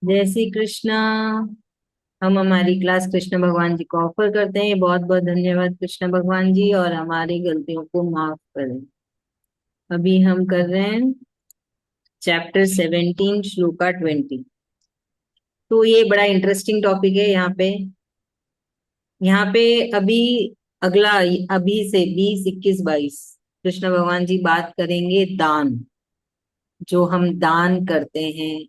जय श्री कृष्णा। हम हमारी क्लास कृष्ण भगवान जी को ऑफर करते हैं। बहुत बहुत धन्यवाद कृष्ण भगवान जी, और हमारी गलतियों को माफ करें। अभी हम कर रहे हैं चैप्टर 17 श्लोका 20। तो ये बड़ा इंटरेस्टिंग टॉपिक है। यहाँ पे अभी अगला, अभी से 20, 21, 22 कृष्ण भगवान जी बात करेंगे दान, जो हम दान करते हैं,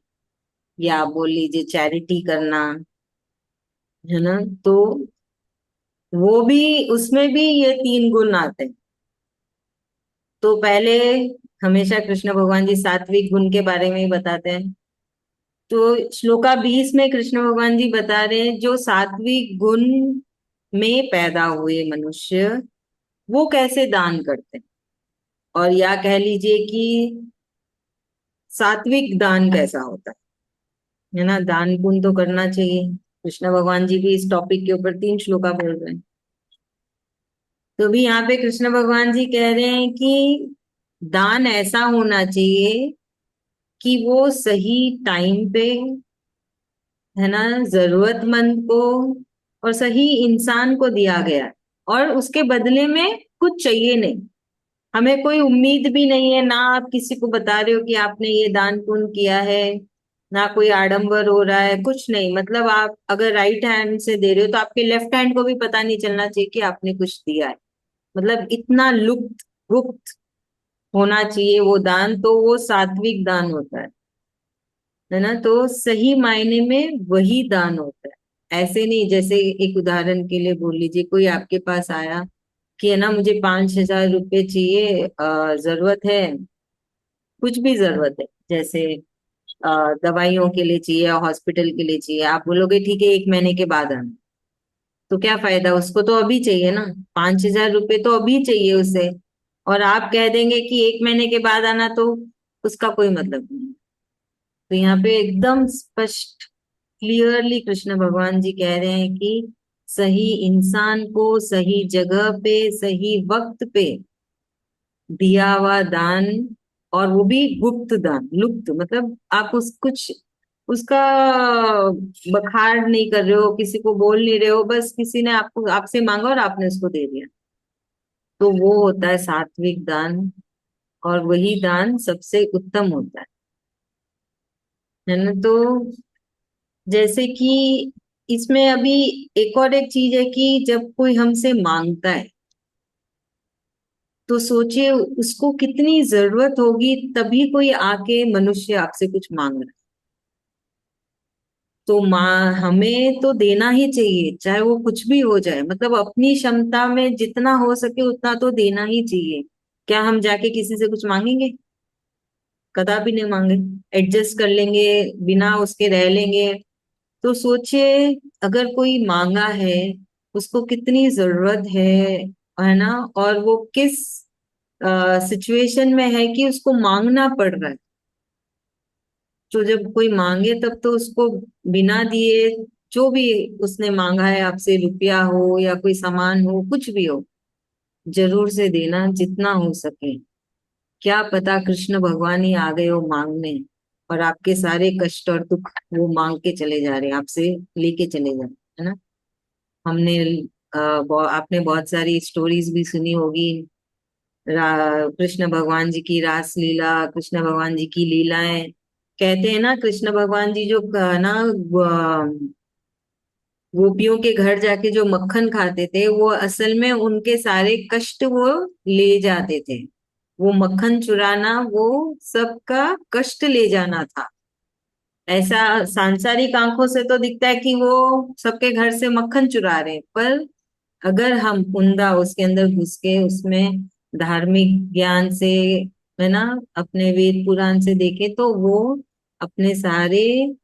या बोल लीजिए चैरिटी करना, है ना। तो वो भी, उसमें भी ये तीन गुण आते हैं। तो पहले हमेशा कृष्ण भगवान जी सात्विक गुण के बारे में ही बताते हैं। तो श्लोका 20 में कृष्ण भगवान जी बता रहे हैं जो सात्विक गुण में पैदा हुए मनुष्य वो कैसे दान करते हैं, और या कह लीजिए कि सात्विक दान कैसा होता है ना। दान पुण्य तो करना चाहिए। कृष्ण भगवान जी भी इस टॉपिक के ऊपर 3 श्लोका बोल रहे हैं। तो भी यहाँ पे कृष्ण भगवान जी कह रहे हैं कि दान ऐसा होना चाहिए कि वो सही टाइम पे, है ना, जरूरतमंद को और सही इंसान को दिया गया है। और उसके बदले में कुछ चाहिए नहीं, हमें कोई उम्मीद भी नहीं है। ना आप किसी को बता रहे हो कि आपने ये दान पुण्य किया है, ना कोई आडंबर हो रहा है, कुछ नहीं। मतलब आप अगर राइट हैंड से दे रहे हो तो आपके लेफ्ट हैंड को भी पता नहीं चलना चाहिए कि आपने कुछ दिया है। मतलब इतना लुप्त गुप्त होना चाहिए वो दान, तो वो सात्विक दान होता है ना। तो सही मायने में वही दान होता है। ऐसे नहीं, जैसे एक उदाहरण के लिए बोल लीजिए, कोई आपके पास आया कि है ना मुझे 5,000 रुपये चाहिए, जरूरत है, कुछ भी जरूरत है, जैसे दवाइयों के लिए चाहिए, हॉस्पिटल के लिए चाहिए। आप बोलोगे ठीक है 1 महीने के बाद आना, तो क्या फायदा, उसको तो अभी चाहिए ना। 5,000 रुपये तो अभी चाहिए उसे, और आप कह देंगे कि 1 महीने के बाद आना, तो उसका कोई मतलब नहीं। तो यहाँ पे एकदम स्पष्ट क्लियरली कृष्ण भगवान जी कह रहे हैं कि सही इंसान को सही जगह पे सही वक्त पे दिया हुआ दान, और वो भी गुप्त दान, लुप्त, मतलब आप उस कुछ उसका बखार नहीं कर रहे हो, किसी को बोल नहीं रहे हो, बस किसी ने आपको आपसे मांगा और आपने उसको दे दिया। तो वो होता है सात्विक दान, और वही दान सबसे उत्तम होता है ना। तो जैसे कि इसमें अभी एक चीज है कि जब कोई हमसे मांगता है तो सोचिए उसको कितनी जरूरत होगी, तभी कोई आके मनुष्य आपसे कुछ मांग रहा है। तो माँ हमें तो देना ही चाहिए, चाहे वो कुछ भी हो जाए। मतलब अपनी क्षमता में जितना हो सके उतना तो देना ही चाहिए। क्या हम जाके किसी से कुछ मांगेंगे? कदापि नहीं मांगे। एडजस्ट कर लेंगे, बिना उसके रह लेंगे। तो सोचिए अगर कोई मांगा है, उसको कितनी जरूरत है ना, और वो किस सिचुएशन में है कि उसको मांगना पड़ रहा है। तो जब कोई मांगे तब तो उसको बिना दिए, जो भी उसने मांगा है आपसे, रुपया हो या कोई सामान हो, कुछ भी हो, जरूर से देना जितना हो सके। क्या पता कृष्ण भगवान ही आ गए हो मांगने, और आपके सारे कष्ट और दुख वो मांग के चले जा रहे हैं, आपसे लेके चले जा रहे हैं, है ना। हमने आपने बहुत सारी स्टोरीज भी सुनी होगी। कृष्ण भगवान जी की रास लीला, कृष्ण भगवान जी की लीलाएं। कहते हैं ना कृष्ण भगवान जी जो ना गोपियों के घर जाके जो मक्खन खाते थे, वो असल में उनके सारे कष्ट वो ले जाते थे। वो मक्खन चुराना वो सबका कष्ट ले जाना था। ऐसा सांसारिक आंखों से तो दिखता है कि वो सबके घर से मक्खन चुरा रहे हैं, पर अगर हम कुंदा उसके अंदर घुस के उसमें धार्मिक ज्ञान से, है ना, अपने वेद पुराण से देखे, तो वो अपने सारे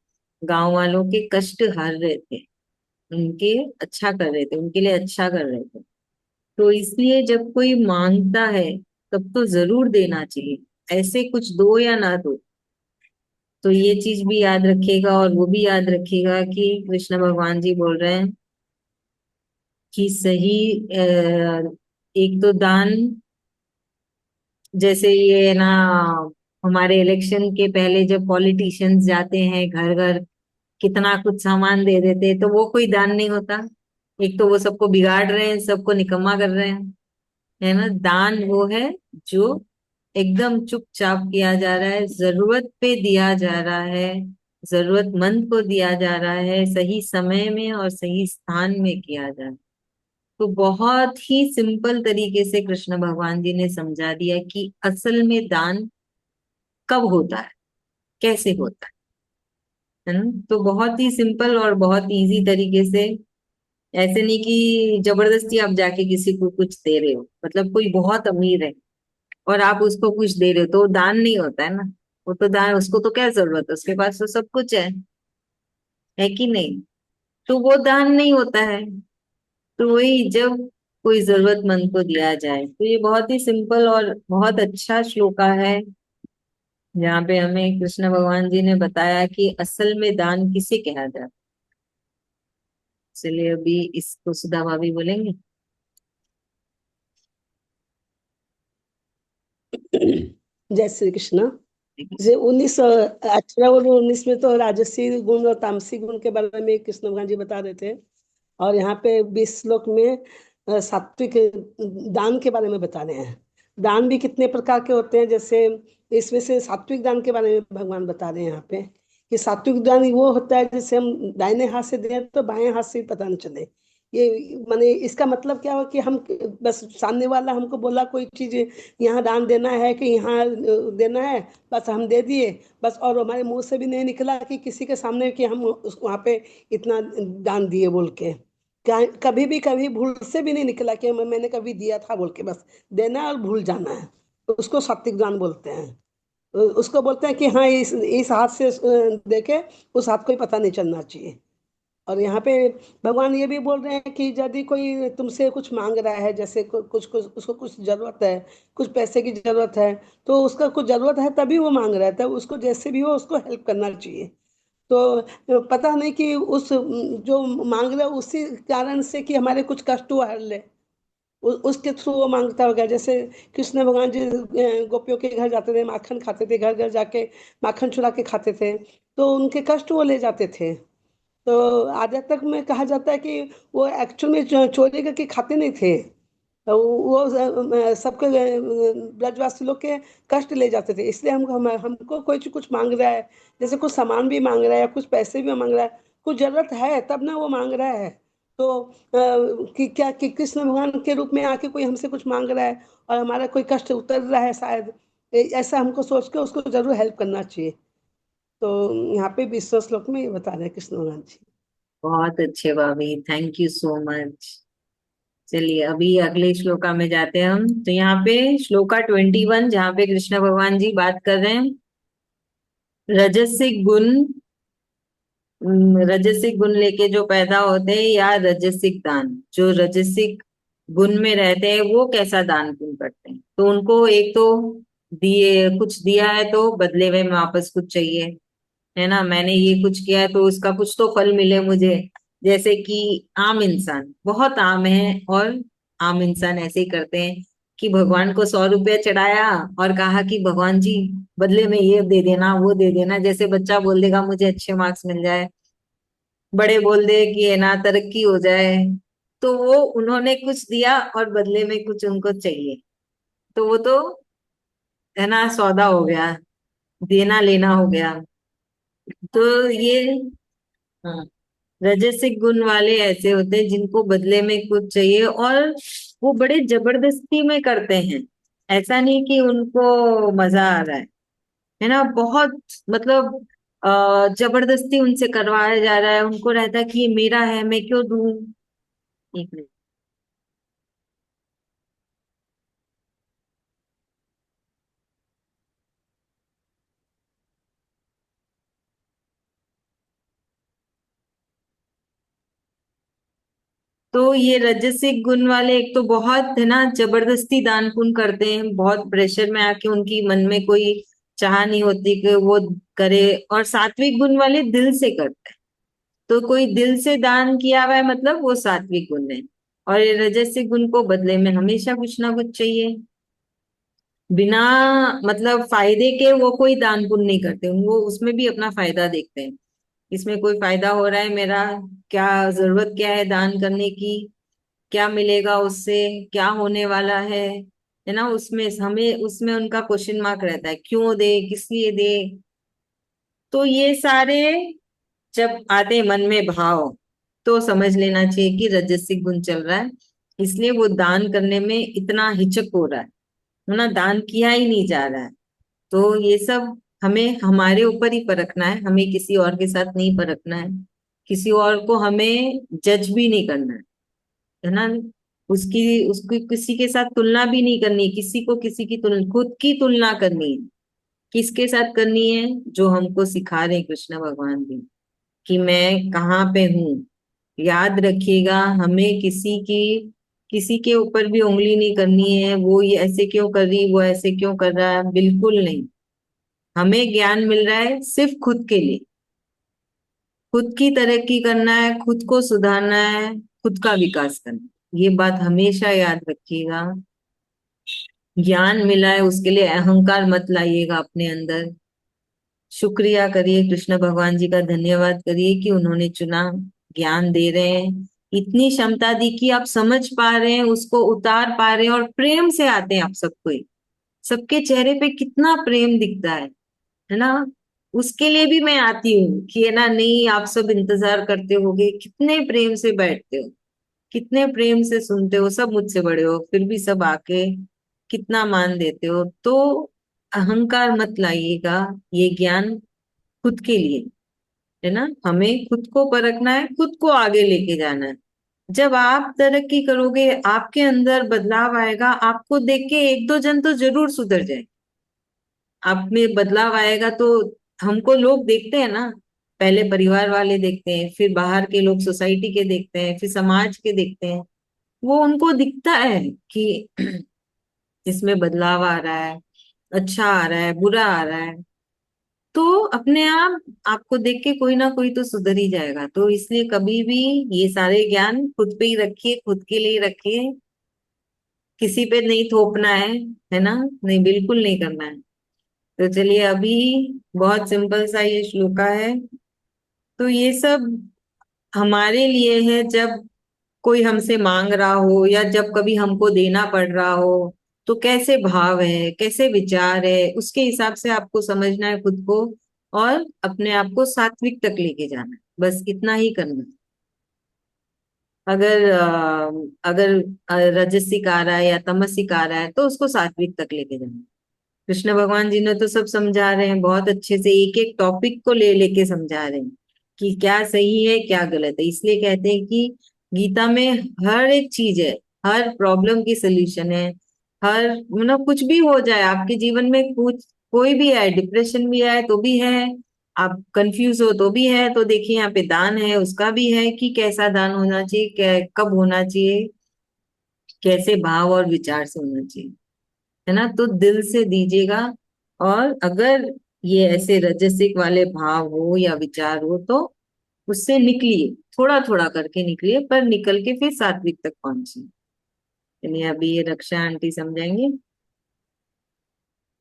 गांव वालों के कष्ट हर रहे थे, उनके अच्छा कर रहे थे, उनके लिए अच्छा कर रहे थे। तो इसलिए जब कोई मांगता है तब तो जरूर देना चाहिए, ऐसे कुछ दो या ना दो। तो ये चीज भी याद रखिएगा, और वो भी याद रखिएगा कि कृष्ण भगवान जी बोल रहे हैं कि सही एक तो दान, जैसे ये है ना, हमारे इलेक्शन के पहले जब पॉलिटिशियंस जाते हैं घर घर, कितना कुछ सामान दे देते, तो वो कोई दान नहीं होता। एक तो वो सबको बिगाड़ रहे हैं, सबको निकम्मा कर रहे हैं। है ना, दान वो है जो एकदम चुपचाप किया जा रहा है, जरूरत पे दिया जा रहा है, जरूरतमंद को दिया जा रहा है, सही समय में और सही स्थान में किया जा रहा है। तो बहुत ही सिंपल तरीके से कृष्ण भगवान जी ने समझा दिया कि असल में दान कब होता है, कैसे होता है ना। तो बहुत ही सिंपल और बहुत इजी तरीके से। ऐसे नहीं कि जबरदस्ती आप जाके किसी को कुछ दे रहे हो, मतलब कोई बहुत अमीर है और आप उसको कुछ दे रहे हो, तो वो दान नहीं होता है ना। वो तो दान, उसको तो क्या जरूरत है, उसके पास तो सब कुछ है कि नहीं। तो वो दान नहीं होता है। तो वही जब कोई जरूरतमंद को दिया जाए, तो ये बहुत ही सिंपल और बहुत अच्छा श्लोका है, जहाँ पे हमें कृष्ण भगवान जी ने बताया कि असल में दान किसे कहा जाता है। इसलिए अभी इसको सुधा भाभी बोलेंगे। जय श्री कृष्ण। जैसे 18 और 19 में तो राजसी गुण और तामसी गुण के बारे में कृष्ण भगवान जी बता रहे थे, और यहाँ पे 20 श्लोक में सात्विक दान के बारे में बता रहे हैं। दान भी कितने प्रकार के होते हैं, जैसे इसमें से सात्विक दान के बारे में भगवान बता रहे हैं यहाँ पे कि सात्विक दान वो होता है जैसे हम दाहिने हाथ से दें तो बाएं हाथ से पता न चले। ये माने इसका मतलब क्या हो कि हम बस सामने वाला हमको बोला कोई चीज यहाँ दान देना है कि यहाँ देना है, बस हम दे दिए बस, और हमारे मुंह से भी नहीं निकला कि किसी के सामने कि हम वहाँ पे इतना दान दिए बोल के। कभी भी कभी भूल से भी नहीं निकला कि मैंने कभी दिया था बोल के, बस देना और भूल जाना है। तो उसको सात्विक दान बोलते हैं। उसको बोलते हैं कि हाँ इस हाथ से देखे उस हाथ को ही पता नहीं चलना चाहिए। और यहाँ पे भगवान ये भी बोल रहे हैं कि यदि कोई तुमसे कुछ मांग रहा है, जैसे कुछ कुछ उसको कुछ जरूरत है, कुछ पैसे की जरूरत है, तो उसका कुछ जरूरत है तभी वो मांग रहा है, तब उसको जैसे भी हो उसको हेल्प करना चाहिए। तो पता नहीं कि उस जो मांग रहा है उसी कारण से कि हमारे कुछ कष्ट वो हर ले, उसके थ्रू वो मांगता होगा। जैसे कृष्ण भगवान जी गोपियों के घर जाते थे, माखन खाते थे, घर घर जाके माखन चुरा के खाते थे, तो उनके कष्ट वो ले जाते थे। तो आध्यात्म तक में कहा जाता है कि वो एक्चुअल में चोरी करके खाते नहीं थे। तो वो सबके ब्रजवासी लोग के कष्ट ले जाते थे, इसलिए हमको कोई चीज कुछ मांग रहा है, जैसे कुछ सामान भी मांग रहा है या कुछ पैसे भी मांग रहा है, कुछ जरूरत है तब ना वो मांग रहा है। तो कि क्या कि कृष्ण भगवान के रूप में आके कोई हमसे कुछ मांग रहा है और हमारा कोई कष्ट उतर रहा है शायद, ऐसा हमको सोच के उसको जरूर हेल्प करना चाहिए। तो यहाँ पे 20 श्लोक में ये बता रहे हैं कृष्ण भगवान जी। बहुत अच्छे भाभी, थैंक यू सो मच। चलिए अभी अगले श्लोका में जाते हैं हम। तो यहाँ पे श्लोका 21, जहाँ पे कृष्ण भगवान जी बात कर रहे हैं रजसिक गुण। रजसिक गुण लेके जो पैदा होते हैं, या रजसिक दान, जो रजसिक गुण में रहते हैं वो कैसा दान पुण्य करते हैं। तो उनको एक तो दिए, कुछ दिया है तो बदले में वापस कुछ चाहिए। है ना, मैंने ये कुछ किया है तो उसका कुछ तो फल मिले मुझे। जैसे कि आम इंसान बहुत आम है, और आम इंसान ऐसे ही करते हैं कि भगवान को 100 रुपया चढ़ाया और कहा कि भगवान जी बदले में ये दे देना वो दे देना। जैसे बच्चा बोल देगा मुझे अच्छे मार्क्स मिल जाए, बड़े बोल दे कि है ना तरक्की हो जाए। तो वो उन्होंने कुछ दिया और बदले में कुछ उनको चाहिए, तो वो तो है ना सौदा हो गया, देना लेना हो गया। तो ये, हाँ, रजसिक गुण वाले ऐसे होते हैं जिनको बदले में कुछ चाहिए, और वो बड़े जबरदस्ती में करते हैं। ऐसा नहीं कि उनको मजा आ रहा है ना, बहुत मतलब जबरदस्ती उनसे करवाया जा रहा है। उनको रहता है कि ये मेरा है, मैं क्यों दूं। एक मिनट। तो ये रजसिक गुण वाले एक तो बहुत है ना जबरदस्ती दान पुण्य करते हैं, बहुत प्रेशर में आके, उनकी मन में कोई चाह नहीं होती कि वो करे। और सात्विक गुण वाले दिल से करते हैं। तो कोई दिल से दान किया हुआ है मतलब वो सात्विक गुण है। और ये रजसिक गुण को बदले में हमेशा कुछ ना कुछ चाहिए, बिना मतलब फायदे के वो कोई दान पुण्य नहीं करते, वो उसमें भी अपना फायदा देखते हैं। इसमें कोई फायदा हो रहा है मेरा, क्या जरूरत क्या है दान करने की, क्या मिलेगा उससे, क्या होने वाला है ना। उसमें हमें उसमें उनका क्वेश्चन मार्क रहता है, क्यों दे, किस लिए दे। तो ये सारे जब आते हैं मन में भाव, तो समझ लेना चाहिए कि रजसिक गुण चल रहा है, इसलिए वो दान करने में इतना हिचक हो रहा है ना, दान किया ही नहीं जा रहा है। तो ये सब हमें हमारे ऊपर ही परखना है, हमें किसी और के साथ नहीं परखना है, किसी और को हमें जज भी नहीं करना है ना। उसकी उसकी किसी के साथ तुलना भी नहीं करनी, किसी को किसी की तुलना, खुद की तुलना करनी है। किसके साथ करनी है? जो हमको सिखा रहे हैं कृष्ण भगवान भी, कि मैं कहाँ पे हूँ। याद रखिएगा, हमें किसी के ऊपर भी उंगली नहीं करनी है, वो ये ऐसे क्यों कर रही, वो ऐसे क्यों कर रहा है, बिल्कुल नहीं। हमें ज्ञान मिल रहा है सिर्फ खुद के लिए, खुद की तरक्की करना है, खुद को सुधारना है, खुद का विकास करना है। ये बात हमेशा याद रखिएगा। ज्ञान मिला है उसके लिए अहंकार मत लाइएगा अपने अंदर। शुक्रिया करिए, कृष्ण भगवान जी का धन्यवाद करिए कि उन्होंने चुना, ज्ञान दे रहे हैं, इतनी क्षमता दी कि आप समझ पा रहे हैं, उसको उतार पा रहे हैं, और प्रेम से आते हैं आप सबको ही। सबके चेहरे पे कितना प्रेम दिखता है ना। उसके लिए भी मैं आती हूँ कि है ना, नहीं आप सब इंतजार करते होगे, कितने प्रेम से बैठते हो, कितने प्रेम से सुनते हो, सब मुझसे बड़े हो, फिर भी सब आके कितना मान देते हो। तो अहंकार मत लाइएगा, ये ज्ञान खुद के लिए है ना। हमें खुद को परखना है, खुद को आगे लेके जाना है। जब आप तरक्की करोगे, आपके अंदर बदलाव आएगा, आपको देख के एक दो जन तो जरूर सुधर जाए। आप में बदलाव आएगा तो हमको लोग देखते हैं ना, पहले परिवार वाले देखते हैं, फिर बाहर के लोग सोसाइटी के देखते हैं, फिर समाज के देखते हैं। वो उनको दिखता है कि इसमें बदलाव आ रहा है, अच्छा आ रहा है, बुरा आ रहा है। तो अपने आप आपको देख के कोई ना कोई तो सुधर ही जाएगा। तो इसलिए कभी भी ये सारे ज्ञान खुद पे ही रखिए, खुद के लिए रखिए, किसी पे नहीं थोपना है ना, नहीं बिल्कुल नहीं करना है। तो चलिए अभी बहुत सिंपल सा ये श्लोका है। तो ये सब हमारे लिए है, जब कोई हमसे मांग रहा हो या जब कभी हमको देना पड़ रहा हो, तो कैसे भाव है, कैसे विचार है, उसके हिसाब से आपको समझना है खुद को, और अपने आप को सात्विक तक लेके जाना है, बस इतना ही करना है। अगर रजसिक आ रहा है या तमसिक आ रहा है, तो उसको सात्विक तक लेके जाना है। कृष्ण भगवान जी ने तो सब समझा रहे हैं बहुत अच्छे से, एक एक टॉपिक को ले लेके समझा रहे हैं कि क्या सही है क्या गलत है। इसलिए कहते हैं कि गीता में हर एक चीज है, हर प्रॉब्लम की सोल्यूशन है। हर मतलब कुछ भी हो जाए आपके जीवन में, कुछ कोई भी है, डिप्रेशन भी आए तो भी है, आप कंफ्यूज हो तो भी है, तो देखिए यहाँ पे दान है, उसका भी है कि कैसा दान होना चाहिए, कब होना चाहिए, कैसे भाव और विचार से होना चाहिए, है ना। तो दिल से दीजिएगा। और अगर ये ऐसे रजसिक वाले भाव हो या विचार हो, तो उससे निकलिए, थोड़ा थोड़ा करके निकलिए, पर निकल के फिर सात्विक तक पहुंचिए। चलिए अभी ये रक्षा आंटी समझाएंगे।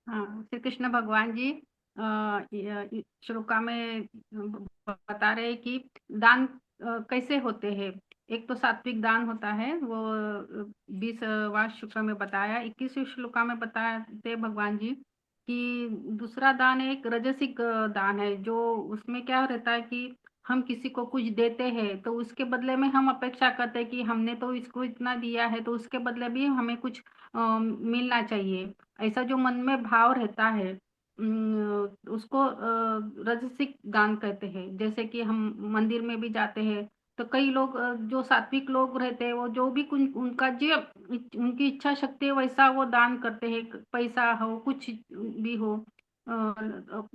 हाँ, श्री कृष्ण भगवान जी श्लोका में बता रहे हैं कि दान कैसे होते हैं। एक तो सात्विक दान होता है, वो 20वां श्लोका में बताया। 21वें श्लोका में बताते भगवान जी कि दूसरा दान एक रजसिक दान है, जो उसमें क्या रहता है कि हम किसी को कुछ देते हैं तो उसके बदले में हम अपेक्षा करते हैं कि हमने तो इसको इतना दिया है, तो उसके बदले भी हमें कुछ मिलना चाहिए। ऐसा जो मन में भाव रहता है, उसको रजसिक दान कहते हैं। जैसे कि हम मंदिर में भी जाते हैं, तो कई लोग जो सात्विक लोग रहते हैं, वो जो भी कुछ उनका जो उनकी इच्छा शक्ति है वैसा वो दान करते हैं, पैसा हो कुछ भी हो।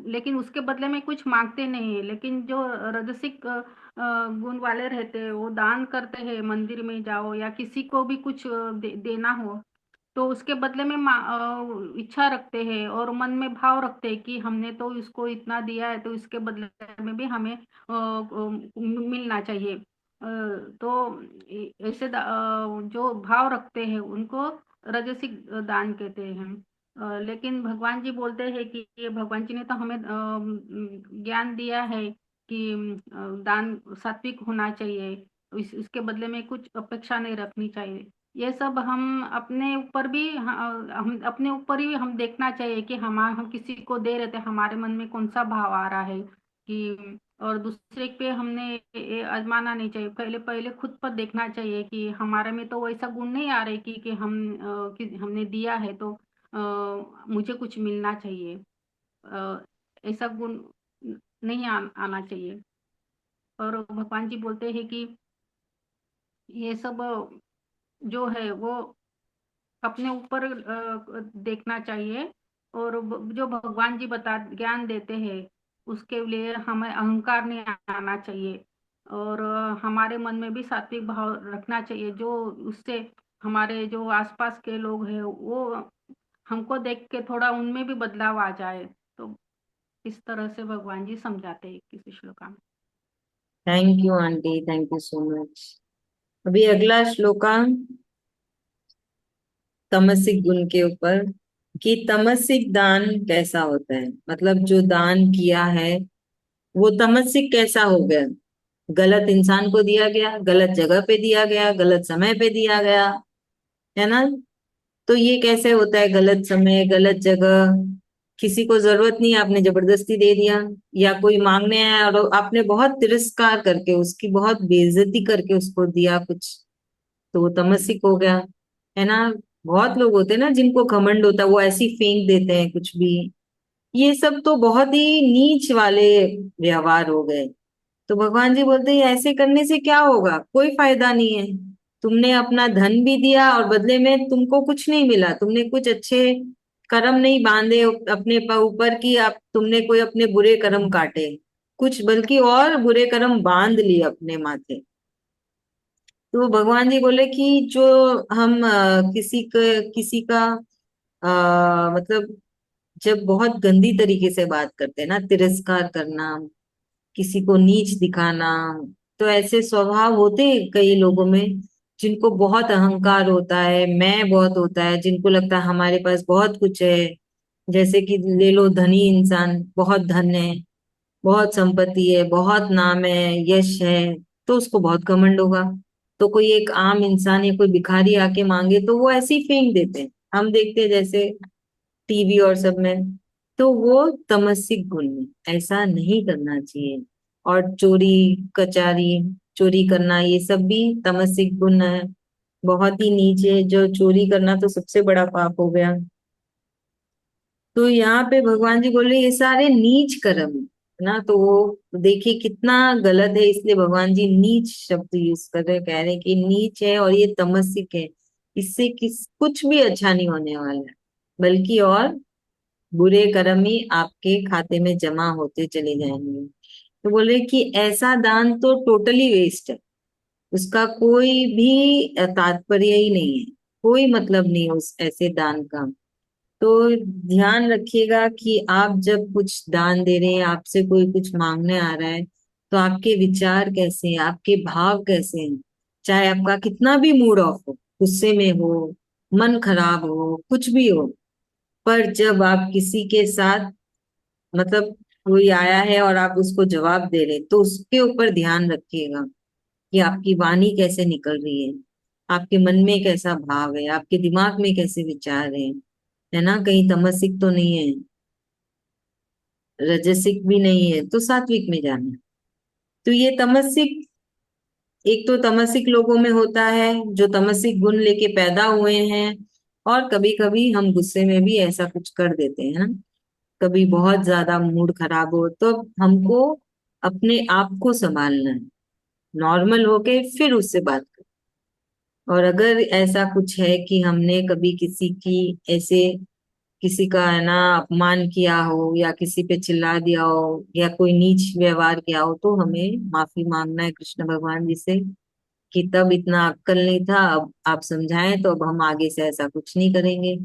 लेकिन उसके बदले में कुछ मांगते नहीं है। लेकिन जो रजसिक गुण वाले रहते हैं, वो दान करते हैं, मंदिर में जाओ या किसी को भी कुछ देना हो, तो उसके बदले में इच्छा रखते हैं और मन में भाव रखते हैं कि हमने तो इसको इतना दिया है, तो इसके बदले में भी हमें मिलना चाहिए। तो ऐसे जो भाव रखते हैं उनको रजसिक दान कहते हैं। लेकिन भगवान जी बोलते हैं कि ये भगवान जी ने तो हमें ज्ञान दिया है कि दान सात्विक होना चाहिए, इसके बदले में कुछ अपेक्षा नहीं रखनी चाहिए। ये सब हम अपने ऊपर भी हम अपने ऊपर ही हम देखना चाहिए कि हम किसी को दे रहे थे, हमारे मन में कौन सा भाव आ रहा है कि, और दूसरे पे हमने ये आजमाना नहीं चाहिए। पहले पहले खुद पर देखना चाहिए कि हमारे में तो वैसा गुण नहीं आ रहे कि कि हमने दिया है तो मुझे कुछ मिलना चाहिए। ऐसा गुण नहीं आना चाहिए। और भगवान जी बोलते हैं कि ये सब जो है वो अपने ऊपर देखना चाहिए, और जो भगवान जी ज्ञान देते हैं उसके लिए हमें अहंकार नहीं आना चाहिए, और हमारे मन में भी सात्विक भाव रखना चाहिए, जो उससे हमारे जो आसपास के लोग हैं वो हमको देख के थोड़ा उनमें भी बदलाव आ जाए। तो इस तरह से भगवान जी समझाते हैं किसी श्लोका में। Thank you aunty, thank you so much. अभी अगला श्लोका तमसिक गुण के ऊपर, कि तमसिक दान कैसा होता है, मतलब जो दान किया है वो तमसिक कैसा हो गया। गलत इंसान को दिया गया, गलत जगह पे दिया गया, गलत समय पे दिया गया, है ना। तो ये कैसे होता है, गलत समय गलत जगह, किसी को जरूरत नहीं आपने जबरदस्ती दे दिया, या कोई मांगने आया और आपने बहुत तिरस्कार करके उसकी बहुत बेइज्जती करके उसको दिया कुछ, तो वो तमसिक हो गया, है ना। बहुत लोग होते हैं ना जिनको घमंड होता है, वो ऐसी फेंक देते हैं कुछ भी। ये सब तो बहुत ही नीच वाले व्यवहार हो गए। तो भगवान जी बोलते हैं ऐसे करने से क्या होगा, कोई फायदा नहीं है। तुमने अपना धन भी दिया और बदले में तुमको कुछ नहीं मिला, तुमने कुछ अच्छे कर्म नहीं बांधे अपने ऊपर की, आप तुमने कोई अपने बुरे कर्म काटे कुछ, बल्कि और बुरे कर्म बांध लिए अपने माथे। तो भगवान जी बोले कि जो हम किसी का मतलब जब बहुत गंदी तरीके से बात करते हैं ना, तिरस्कार करना, किसी को नीच दिखाना, तो ऐसे स्वभाव होते हैं कई लोगों में, जिनको बहुत अहंकार होता है, मैं बहुत होता है, जिनको लगता है हमारे पास बहुत कुछ है। जैसे कि ले लो धनी इंसान, बहुत धन है, बहुत संपत्ति है, बहुत नाम है, यश है, तो उसको बहुत घमंड होगा। तो कोई एक आम इंसान या कोई भिखारी आके मांगे तो वो ऐसे ही फेंक देते हैं, हम देखते हैं जैसे टीवी और सब में। तो वो तमसिक गुण है, ऐसा नहीं करना चाहिए। और चोरी कचारी, चोरी करना, ये सब भी तमसिक गुण है, बहुत ही नीचे। जो चोरी करना तो सबसे बड़ा पाप हो गया। तो यहाँ पे भगवान जी बोले ये सारे नीच कर्म है ना, तो वो देखिए कितना गलत है, इसलिए भगवान जी नीच शब्द यूज कर रहे, कह रहे हैं कि नीच है और ये तमसिक है, इससे कुछ भी अच्छा नहीं होने वाला है, बल्कि और बुरे कर्म ही आपके खाते में जमा होते चले जाएंगे। तो बोले कि ऐसा दान तो टोटली वेस्ट है, उसका कोई भी तात्पर्य ही नहीं है, कोई मतलब नहीं है उस ऐसे दान का। तो ध्यान रखिएगा कि आप जब कुछ दान दे रहे हैं, आपसे कोई कुछ मांगने आ रहा है, तो आपके विचार कैसे हैं, आपके भाव कैसे हैं। चाहे आपका कितना भी मूड ऑफ हो, गुस्से में हो, मन खराब हो, कुछ भी हो, पर जब आप किसी के साथ मतलब कोई आया है और आप उसको जवाब दे रहे, तो उसके ऊपर ध्यान रखिएगा कि आपकी वाणी कैसे निकल रही है, आपके मन में कैसा भाव है, आपके दिमाग में कैसे विचार है ना, कहीं तमसिक तो नहीं है, रजसिक भी नहीं है, तो सात्विक में जाना है। तो ये तमसिक, एक तो तमसिक लोगों में होता है जो तमसिक गुण लेके पैदा हुए हैं, और कभी कभी हम गुस्से में भी ऐसा कुछ कर देते हैं ना, कभी बहुत ज्यादा मूड खराब हो तो हमको अपने आप को संभालना है, नॉर्मल होके फिर उससे बात करें। और अगर ऐसा कुछ है कि हमने कभी किसी की ऐसे किसी का है ना अपमान किया हो, या किसी पे चिल्ला दिया हो, या कोई नीच व्यवहार किया हो, तो हमें माफी मांगना है कृष्ण भगवान जी से, कि तब इतना अक्कल नहीं था, अब आप समझाएं तो अब हम आगे से ऐसा कुछ नहीं करेंगे।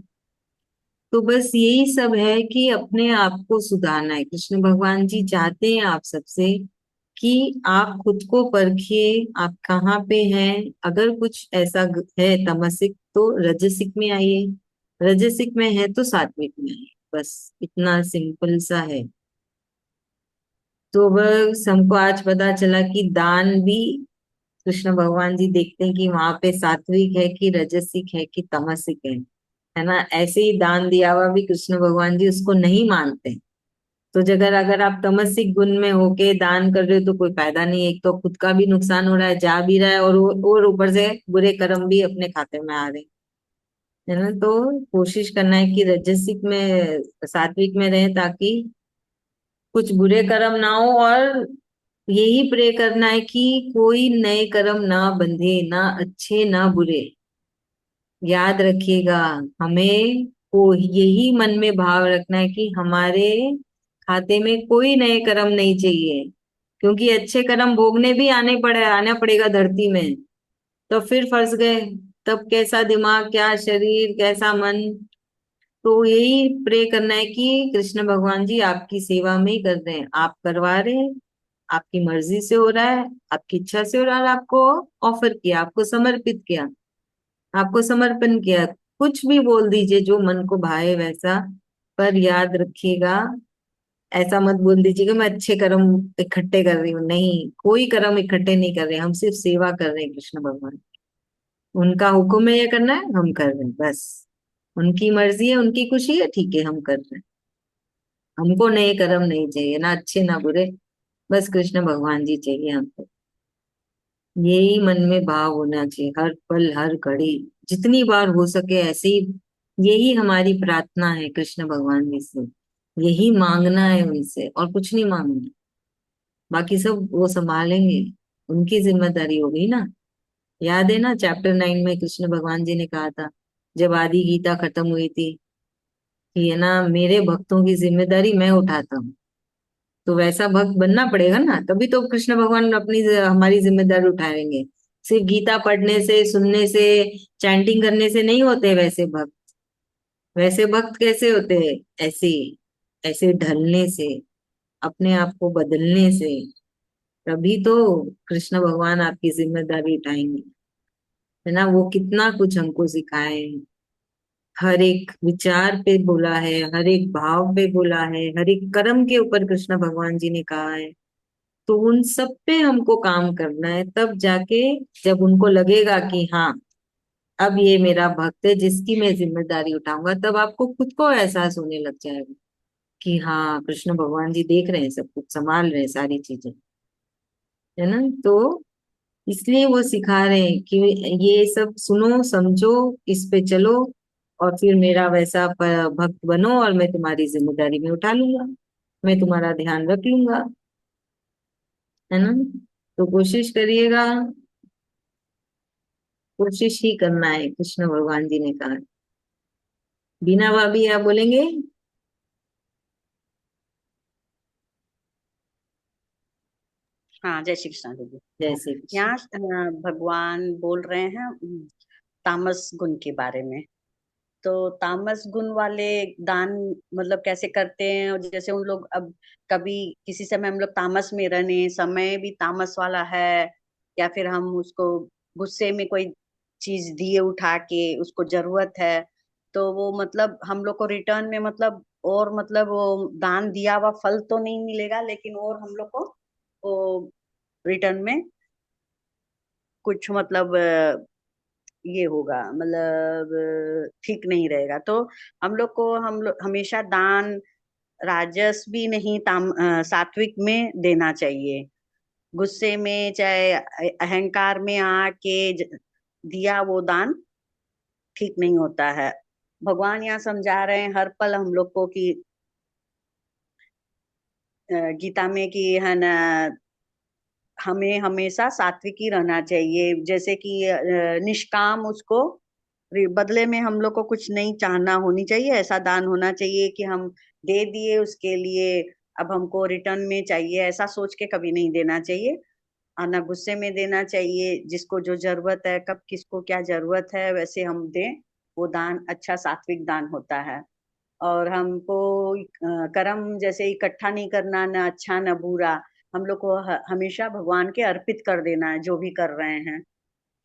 तो बस यही सब है कि अपने आप को सुधारना है। कृष्ण भगवान जी चाहते हैं आप सबसे कि आप खुद को परखिए, आप कहाँ पे हैं। अगर कुछ ऐसा है तमसिक, तो रजसिक में आइए, रजसिक में है तो सात्विक में आइए, बस इतना सिंपल सा है। तो बस हमको आज पता चला कि दान भी कृष्ण भगवान जी देखते हैं कि वहां पे सात्विक है कि रजसिक है कि तमसिक है ना। ऐसे ही दान दिया हुआ भी कृष्ण भगवान जी उसको नहीं मानते। तो जगह अगर आप तमसिक गुण में होके दान कर रहे हो तो कोई फायदा नहीं है। एक तो खुद का भी नुकसान हो रहा है, जा भी रहा है, और ऊपर से बुरे कर्म भी अपने खाते में आ रहे हैं, है ना। तो कोशिश करना है कि रजसिक में सात्विक में रहे ताकि कुछ बुरे कर्म ना हो। और यही प्रे करना है कि कोई नए कर्म ना बंधे, ना अच्छे ना बुरे। याद रखिएगा, हमें को यही मन में भाव रखना है कि हमारे खाते में कोई नए कर्म नहीं चाहिए। क्योंकि अच्छे कर्म भोगने भी आना पड़ेगा धरती में। तो फिर फंस गए, तब कैसा दिमाग, क्या शरीर, कैसा मन। तो यही प्रे करना है कि कृष्ण भगवान जी आपकी सेवा में ही कर रहे हैं, आप करवा रहे हैं, आपकी मर्जी से हो रहा है, आपकी इच्छा से हो रहा है। आपको ऑफर किया, आपको समर्पित किया, आपको समर्पण किया। कुछ भी बोल दीजिए जो मन को भाए वैसा। पर याद रखिएगा, ऐसा मत बोल दीजिए कि मैं अच्छे कर्म इकट्ठे कर रही हूँ। नहीं, कोई कर्म इकट्ठे नहीं कर रहे, हम सिर्फ सेवा कर रहे हैं कृष्ण भगवान। उनका हुक्म है ये करना है, हम कर रहे हैं बस। उनकी मर्जी है, उनकी खुशी है, ठीक है, हम कर रहे हैं। हमको नए कर्म नहीं चाहिए, ना अच्छे ना बुरे। बस कृष्ण भगवान जी चाहिए हमको। यही मन में भाव होना चाहिए हर पल हर घड़ी, जितनी बार हो सके ऐसे ही। यही हमारी प्रार्थना है कृष्ण भगवान जी से। यही मांगना है उनसे, और कुछ नहीं मांगना। बाकी सब वो संभालेंगे, उनकी जिम्मेदारी हो गई ना। याद है ना, चैप्टर 9 में कृष्ण भगवान जी ने कहा था, जब आदि गीता खत्म हुई थी, कि है ना, मेरे भक्तों की जिम्मेदारी मैं उठाता हूँ। तो वैसा भक्त बनना पड़ेगा ना, तभी तो कृष्ण भगवान अपनी हमारी जिम्मेदारी उठाएंगे। सिर्फ गीता पढ़ने से, सुनने से, चैंटिंग करने से नहीं होते वैसे भक्त। वैसे भक्त कैसे होते हैं? ऐसे, ऐसे ढलने से, अपने आप को बदलने से। तभी तो कृष्ण भगवान आपकी जिम्मेदारी उठाएंगे, है ना। वो कितना कुछ हमको सिखाए, हर एक विचार पे बोला है, हर एक भाव पे बोला है, हर एक कर्म के ऊपर कृष्ण भगवान जी ने कहा है। तो उन सब पे हमको काम करना है, तब जाके जब उनको लगेगा कि हाँ, अब ये मेरा भक्त है जिसकी मैं जिम्मेदारी उठाऊंगा, तब आपको खुद को एहसास होने लग जाएगा कि हाँ, कृष्ण भगवान जी देख रहे हैं, सब कुछ संभाल रहे हैं, सारी चीजें, है ना। तो इसलिए वो सिखा रहे हैं कि ये सब सुनो, समझो, इस पे चलो, और फिर मेरा वैसा भक्त बनो, और मैं तुम्हारी जिम्मेदारी में उठा लूंगा, मैं तुम्हारा ध्यान रख लूंगा, है ना। तो कोशिश करिएगा, कोशिश ही करना है, कृष्ण भगवान जी ने कहा। बीना भाभी आप बोलेंगे? हाँ, जय श्री कृष्ण दीदी। जय श्री कृष्ण। यहाँ भगवान बोल रहे हैं तामस गुण के बारे में। तो तामस गुण वाले दान मतलब कैसे करते हैं, और जैसे उन लोग अब कभी किसी समय हम लोग तामस में रहने, समय भी तामस वाला है, या फिर हम उसको गुस्से में कोई चीज दिए उठा के उसको जरूरत है, तो वो मतलब हम लोग को रिटर्न में मतलब और मतलब वो दान दिया हुआ फल तो नहीं मिलेगा, लेकिन और हम लोग को वो रिटर्न में कुछ मतलब ये होगा, मतलब ठीक नहीं रहेगा। तो हम लोग हमेशा दान राजस भी नहीं, सात्विक में देना चाहिए। गुस्से में चाहे अहंकार में आके दिया वो दान ठीक नहीं होता है। भगवान यहाँ समझा रहे हैं हर पल हम लोग को कि गीता में कि है ना, हमें हमेशा सात्विक ही रहना चाहिए। जैसे कि निष्काम उसको बदले में हम लोग को कुछ नहीं चाहना होनी चाहिए, ऐसा दान होना चाहिए कि हम दे दिए उसके लिए, अब हमको रिटर्न में चाहिए, ऐसा सोच के कभी नहीं देना चाहिए। और ना गुस्से में देना चाहिए, जिसको जो जरूरत है, कब किसको क्या जरूरत है वैसे हम दें, वो दान अच्छा सात्विक दान होता है। और हमको कर्म जैसे इकट्ठा नहीं करना, ना अच्छा ना बुरा, हम लोग को हमेशा भगवान के अर्पित कर देना है जो भी कर रहे हैं।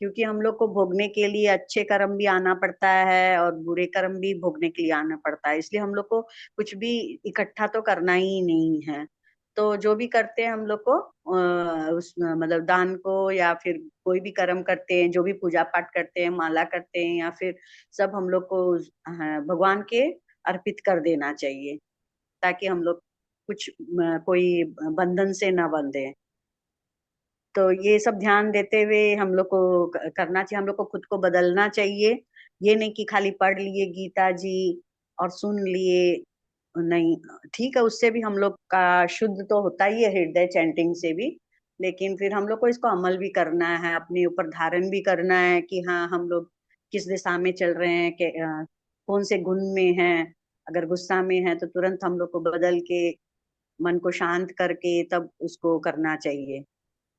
क्योंकि हम लोग को भोगने के लिए अच्छे कर्म भी आना पड़ता है और बुरे कर्म भी भोगने के लिए आना पड़ता है, इसलिए हम लोग को कुछ भी इकट्ठा तो करना ही नहीं है। तो जो भी करते हैं हम लोग को उस मतलब दान को या फिर कोई भी कर्म करते हैं, जो भी पूजा पाठ करते हैं, माला करते हैं या फिर सब हम लोग को भगवान के अर्पित कर देना चाहिए, ताकि हम लोग कुछ कोई बंधन से न बंधे। तो ये सब ध्यान देते हुए हम लोग को करना चाहिए, हम लोग को खुद को बदलना चाहिए। ये नहीं कि खाली पढ़ लिए गीता जी और सुन लिए, नहीं, ठीक है, उससे भी हम लोग का शुद्ध तो होता ही है हृदय चैंटिंग से भी, लेकिन फिर हम लोग को इसको अमल भी करना है, अपने ऊपर धारण भी करना है कि हाँ हम लोग किस दिशा में चल रहे हैं, कि कौन से गुण में हैं। अगर गुस्सा में है तो तुरंत हम लोग को बदल के मन को शांत करके तब उसको करना चाहिए,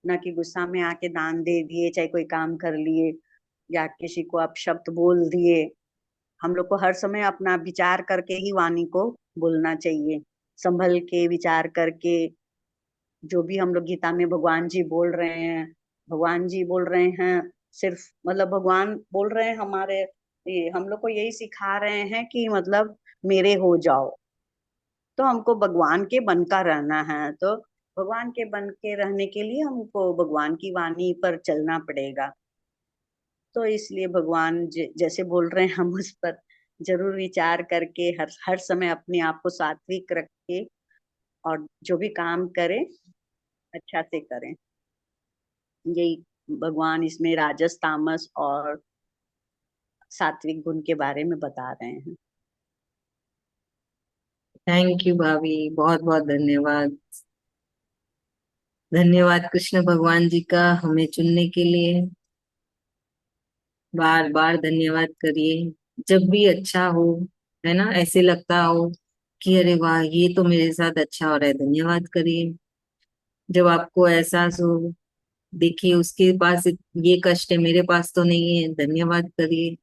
ना कि गुस्सा में आके दान दे दिए, चाहे कोई काम कर लिए या किसी को आप शब्द बोल दिए। हम लोग को हर समय अपना विचार करके ही वाणी को बोलना चाहिए, संभल के विचार करके। जो भी हम लोग गीता में भगवान जी बोल रहे हैं, भगवान जी बोल रहे हैं, सिर्फ मतलब भगवान बोल रहे हैं हमारे, ये हम लोग को यही सिखा रहे हैं कि मतलब मेरे हो जाओ। तो हमको भगवान के बनकर रहना है, तो भगवान के बन के रहने के लिए हमको भगवान की वाणी पर चलना पड़ेगा। तो इसलिए भगवान जैसे बोल रहे हैं हम उस पर जरूर विचार करके हर समय अपने आप को सात्विक रख के और जो भी काम करें अच्छा से करें। यही भगवान इसमें राजस तामस और सात्विक गुण के बारे में बता रहे हैं। थैंक यू भाभी, बहुत बहुत धन्यवाद। धन्यवाद कृष्ण भगवान जी का हमें चुनने के लिए। बार बार धन्यवाद करिए। जब भी अच्छा हो, है ना, ऐसे लगता हो कि अरे वाह ये तो मेरे साथ अच्छा हो रहा है, धन्यवाद करिए। जब आपको एहसास हो, देखिए उसके पास ये कष्ट है, मेरे पास तो नहीं है, धन्यवाद करिए।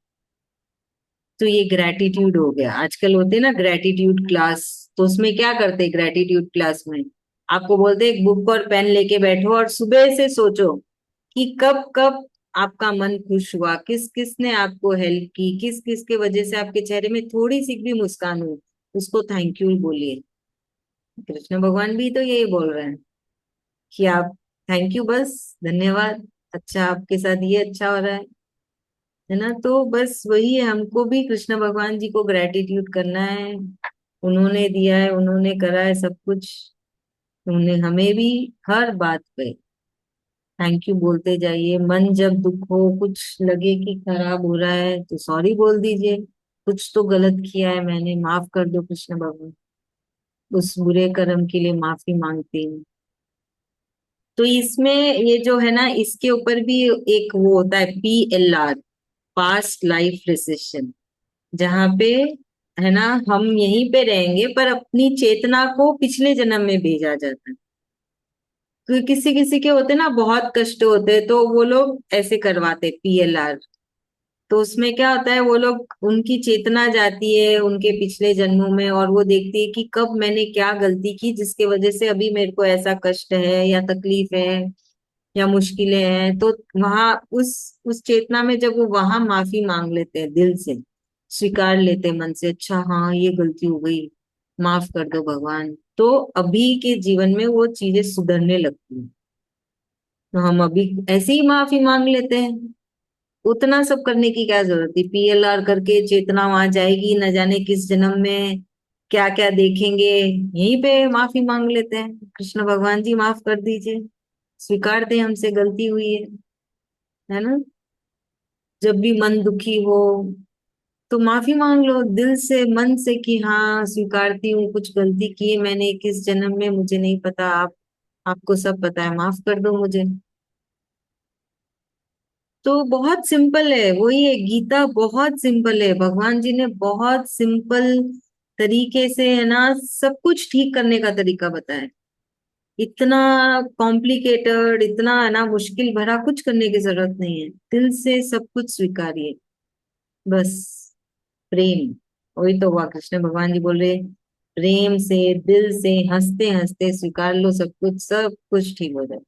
तो ये ग्रेटिट्यूड हो गया। आजकल होते ना ग्रेटिट्यूड क्लास, तो उसमें क्या करते हैं ग्रेटिट्यूड क्लास में, आपको बोलते हैं एक बुक और पेन लेके बैठो और सुबह से सोचो कि कब कब आपका मन खुश हुआ, किस किस ने आपको हेल्प की, किस किस के वजह से आपके चेहरे में थोड़ी सी भी मुस्कान हुई, उसको थैंक यू बोलिए। कृष्ण भगवान भी तो यही बोल रहे हैं कि आप थैंक यू, बस धन्यवाद, अच्छा आपके साथ ये अच्छा हो रहा है ना। तो बस वही है, हमको भी कृष्ण भगवान जी को ग्रेटिट्यूड करना है। उन्होंने दिया है, उन्होंने करा है सब कुछ, उन्होंने हमें भी हर बात पे थैंक यू बोलते जाइए। मन जब दुख हो, कुछ लगे कि खराब हो रहा है, तो सॉरी बोल दीजिए, कुछ तो गलत किया है मैंने, माफ कर दो कृष्ण भगवान, उस बुरे कर्म के लिए माफी मांगती हूँ। तो इसमें ये जो है ना, इसके ऊपर भी एक वो होता है PLR, पास्ट लाइफ रिसेशन, जहाँ पे है ना हम यहीं पे रहेंगे पर अपनी चेतना को पिछले जन्म में भेजा जाता है। तो किसी किसी के होते ना बहुत कष्ट होते हैं, तो वो लोग ऐसे करवाते PLR। तो उसमें क्या होता है, वो लोग उनकी चेतना जाती है उनके पिछले जन्मों में, और वो देखती है कि कब मैंने क्या गलती की जिसके वजह से अभी मेरे को ऐसा कष्ट है या तकलीफ है या मुश्किलें हैं। तो वहां उस चेतना में जब वो वहां माफी मांग लेते हैं दिल से, स्वीकार लेते हैं मन से, अच्छा हाँ ये गलती हो गई, माफ कर दो भगवान, तो अभी के जीवन में वो चीजें सुधरने लगती हैं। तो हम अभी ऐसे ही माफी मांग लेते हैं, उतना सब करने की क्या जरूरत है। PLR करके चेतना वहां जाएगी, न जाने किस जन्म में क्या क्या देखेंगे, यहीं पे माफी मांग लेते हैं, कृष्ण भगवान जी माफ कर दीजिए, स्वीकार दे हमसे गलती हुई है ना। जब भी मन दुखी हो तो माफी मांग लो दिल से मन से कि हाँ स्वीकारती हूँ, कुछ गलती की है मैंने किस जन्म में, मुझे नहीं पता, आपको सब पता है, माफ कर दो मुझे। तो बहुत सिंपल है, वही है, गीता बहुत सिंपल है, भगवान जी ने बहुत सिंपल तरीके से है ना सब कुछ ठीक करने का तरीका बताया है। इतना कॉम्प्लिकेटेड, इतना है ना मुश्किल भरा कुछ करने की जरूरत नहीं है, दिल से सब कुछ स्वीकारिए, बस प्रेम। वही तो हुआ, कृष्ण भगवान जी बोल रहे प्रेम से दिल से हंसते हंसते स्वीकार लो सब कुछ, सब कुछ ठीक हो जाए।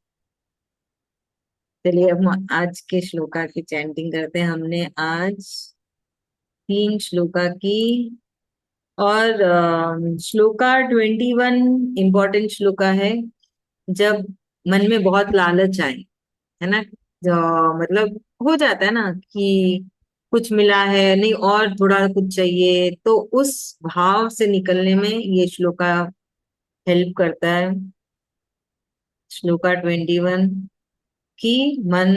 चलिए अब हम आज के श्लोका की चैंटिंग करते हैं। हमने आज 3 श्लोका की और श्लोका 21 इम्पोर्टेंट श्लोका है। जब मन में बहुत लालच आए, है ना, जो मतलब हो जाता है ना कि कुछ मिला है नहीं और थोड़ा कुछ चाहिए, तो उस भाव से निकलने में ये श्लोका हेल्प करता है। श्लोका 21 कि मन,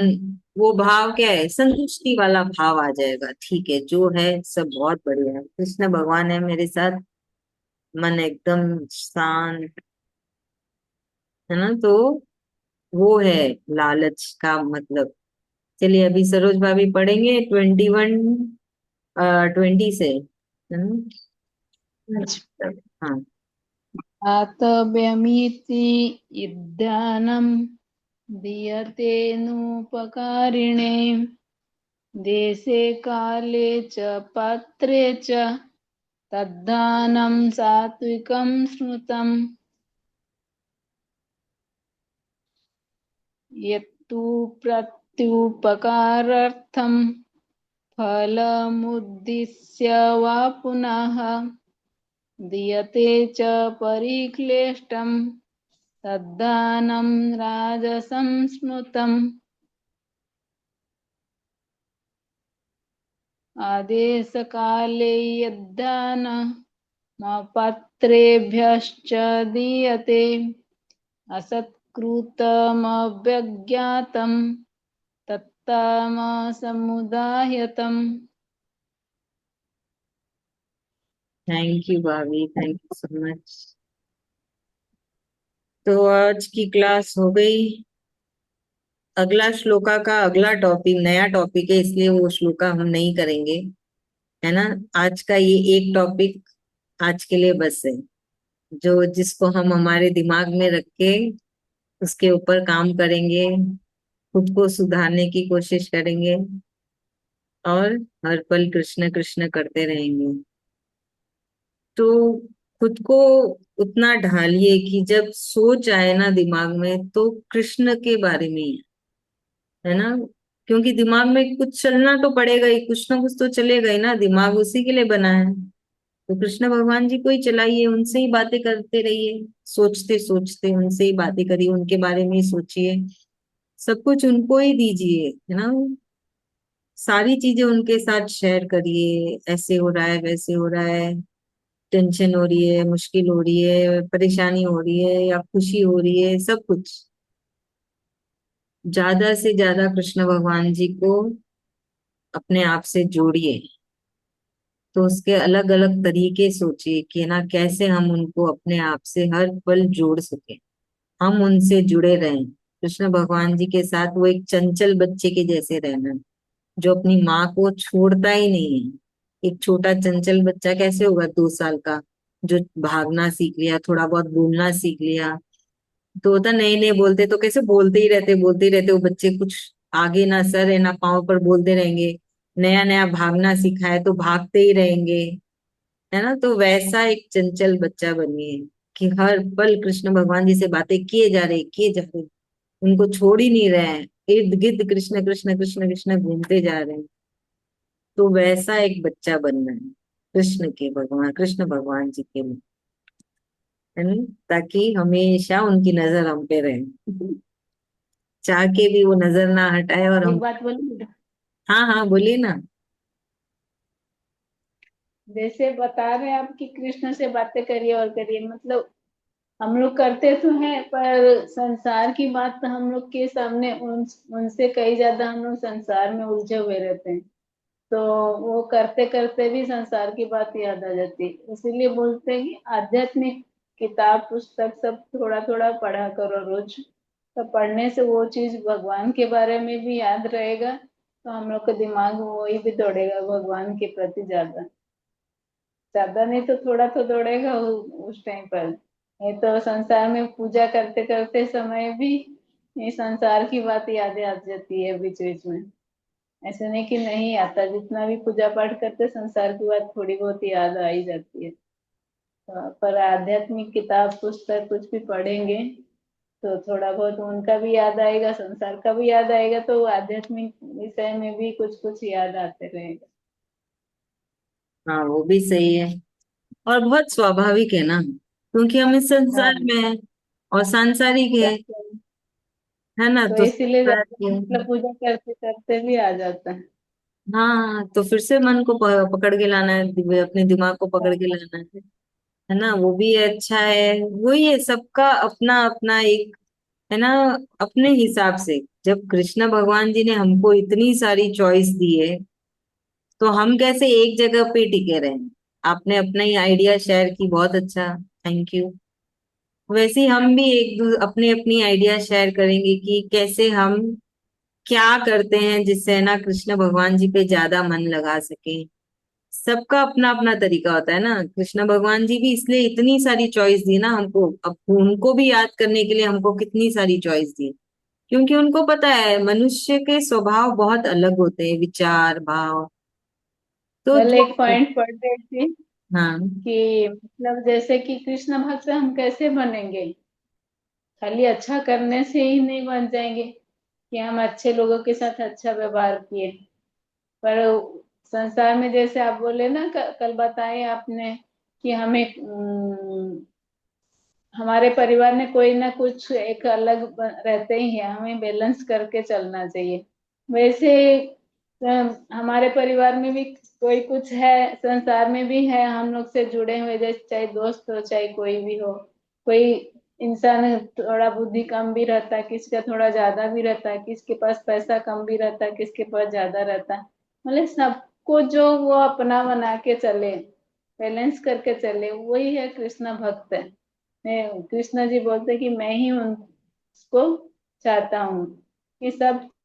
वो भाव क्या है, संतुष्टि वाला भाव आ जाएगा। ठीक है, जो है सब बहुत बढ़िया है, कृष्ण भगवान है मेरे साथ, मन एकदम शांत, है ना। तो वो है लालच का मतलब। चलिए अभी सरोज भाभी पढ़ेंगे 21 20 से, है ना। हाँ। दातव्यमिति यद्दानं दीयते नोपकारिणे देशे काले च पात्रे च तद्दानं सात्विकं स्मृतम् यत्तु प्रत्युपकारार्थं फलमुद्दिश्य वा पुनः दीयते च परिक्लिष्टं तद्दानं राजसं स्मृतम् आदेशकाले यद्दानमपत्रेभ्यश्च दीयते असत्कृतमव्यज्ञातं तत्तामसमुदायतम्। थैंक यू भाभी, थैंक यू सो मच। तो आज की क्लास हो गई। अगला श्लोका का अगला टॉपिक नया टॉपिक है, इसलिए वो श्लोका हम नहीं करेंगे, है ना। आज का ये एक टॉपिक आज के लिए बस है, जो जिसको हम हमारे दिमाग में रख के उसके ऊपर काम करेंगे, खुद को सुधारने की कोशिश करेंगे और हर पल कृष्ण कृष्ण करते रहेंगे। तो खुद को उतना ढालिए कि जब सोच आए ना दिमाग में तो कृष्ण के बारे में ही, है ना। क्योंकि दिमाग में कुछ चलना तो पड़ेगा ही, कुछ ना कुछ तो चलेगा ही ना, दिमाग उसी के लिए बना है। तो कृष्ण भगवान जी को ही चलाइए, उनसे ही बातें करते रहिए, सोचते सोचते उनसे ही बातें करिए, उनके बारे में ही सोचिए, सब कुछ उनको ही दीजिए, है ना। सारी चीजें उनके साथ शेयर करिए, ऐसे हो रहा है वैसे हो रहा है, टेंशन हो रही है, मुश्किल हो रही है, परेशानी हो रही है या खुशी हो रही है, सब कुछ ज्यादा से ज्यादा कृष्ण भगवान जी को अपने आप से जोड़िए। तो उसके अलग अलग तरीके सोचिए कि ना कैसे हम उनको अपने आप से हर पल जोड़ सके, हम उनसे जुड़े रहें। कृष्ण भगवान जी के साथ वो एक चंचल बच्चे के जैसे रहना, जो अपनी माँ को छोड़ता ही नहीं है। एक छोटा चंचल बच्चा कैसे होगा, 2 साल का, जो भागना सीख लिया, थोड़ा बहुत बोलना सीख लिया, तो होता नए नए बोलते तो कैसे बोलते ही रहते वो बच्चे, कुछ आगे ना सर है ना पाँव पर बोलते रहेंगे। नया नया भागना सीखा है तो भागते ही रहेंगे, है ना। तो वैसा एक चंचल बच्चा बनिए कि हर पल कृष्ण भगवान जी से बातें किए जा रहे, उनको छोड़ ही नहीं रहे हैं, इर्द गिर्द कृष्ण कृष्ण कृष्ण कृष्ण घूमते जा रहे हैं। तो वैसा एक बच्चा बनना है कृष्ण के, भगवान कृष्ण भगवान जी के लिए, है ना। ताकि हमेशा उनकी नजर हम पे रहे, चाह के भी वो नजर ना हटाए और एक हम। बात बोलूं, हाँ हाँ बोलिए ना। जैसे बता रहे हैं आप कि कृष्ण से बातें करिए और करिए, मतलब हम लोग करते तो हैं पर संसार की बात तो हम लोग के सामने उनसे कई ज्यादा हम लोग संसार में उलझे हुए रहते हैं। तो वो करते करते भी संसार की बात याद आ जाती है, इसीलिए बोलते हैं कि आध्यात्मिक किताब पुस्तक सब थोड़ा थोड़ा पढ़ा करो रोज। तो पढ़ने से वो चीज भगवान के बारे में भी याद रहेगा, तो हम लोग का दिमाग वही भी दौड़ेगा भगवान के प्रति ज्यादा। ज्यादा नहीं तो थोड़ा तो दौड़ेगा उस टाइम पर। नहीं तो संसार में पूजा करते करते समय भी ये संसार की बात याद आ जाती है बीच बीच में। ऐसे नहीं कि नहीं आता, जितना भी पूजा पाठ करते संसार की बात थोड़ी बहुत याद आ ही जाती है। पर आध्यात्मिक किताब पुस्तक कुछ भी पढ़ेंगे तो थोड़ा बहुत उनका भी याद आएगा, संसार का भी याद आएगा, तो आध्यात्मिक विषय में भी कुछ कुछ याद आते रहेगा। हाँ वो भी सही है। और बहुत स्वाभाविक है ना, क्योंकि हम इस हाँ, संसार में हैं और सांसारिक है ना, तो तो इसीलिए संसार जाते के। मतलब पूजा करते करते भी आ जाता है। हाँ, तो फिर से मन को पकड़ के लाना है, अपने दिमाग को पकड़ के लाना है ना, वो भी अच्छा है। वही है, सबका अपना अपना एक है ना, अपने हिसाब से। जब कृष्ण भगवान जी ने हमको इतनी सारी चॉइस दी है, तो हम कैसे एक जगह पे टिके रहे। आपने अपना ही आइडिया शेयर की, बहुत अच्छा, थैंक यू। वैसे ही हम भी अपने अपनी आइडिया शेयर करेंगे कि कैसे हम क्या करते हैं जिससे है ना कृष्ण भगवान जी पे ज्यादा मन लगा सके। सबका अपना अपना तरीका होता है ना। कृष्ण भगवान जी भी इसलिए इतनी सारी चॉइस दी ना हमको, अब उनको भी याद करने के लिए हमको कितनी सारी चॉइस दी, क्योंकि उनको पता है मनुष्य के स्वभाव बहुत अलग होते हैं, विचार भाव। तो कल एक जो पॉइंट पढ़ रही थी हाँ कि मतलब जैसे कि कृष्ण भक्त हम कैसे बनेंगे, खाली अच्छा करने से ही नहीं बन जाएंगे कि हम अच्छे लोगों के साथ अच्छा व्यवहार किए। पर संसार में जैसे आप बोले ना, कल बताए आपने कि हमें हमारे परिवार में कोई ना कुछ एक अलग रहते ही है, हमें बैलेंस करके चलना चाहिए। वैसे हमारे परिवार में भी कोई कुछ है, संसार में भी है हम लोग से जुड़े हुए, जैसे चाहे दोस्त हो चाहे कोई भी हो। कोई इंसान थोड़ा बुद्धि कम भी रहता है, किसका थोड़ा ज्यादा भी रहता है, किसके पास पैसा कम भी रहता है, किसके पास ज्यादा रहता है। मतलब सबको जो वो अपना बना के चले, बैलेंस करके चले, वही है कृष्ण भक्त है। कृष्ण जी बोलते कि मैं ही उनको चाहता हूँ कि सब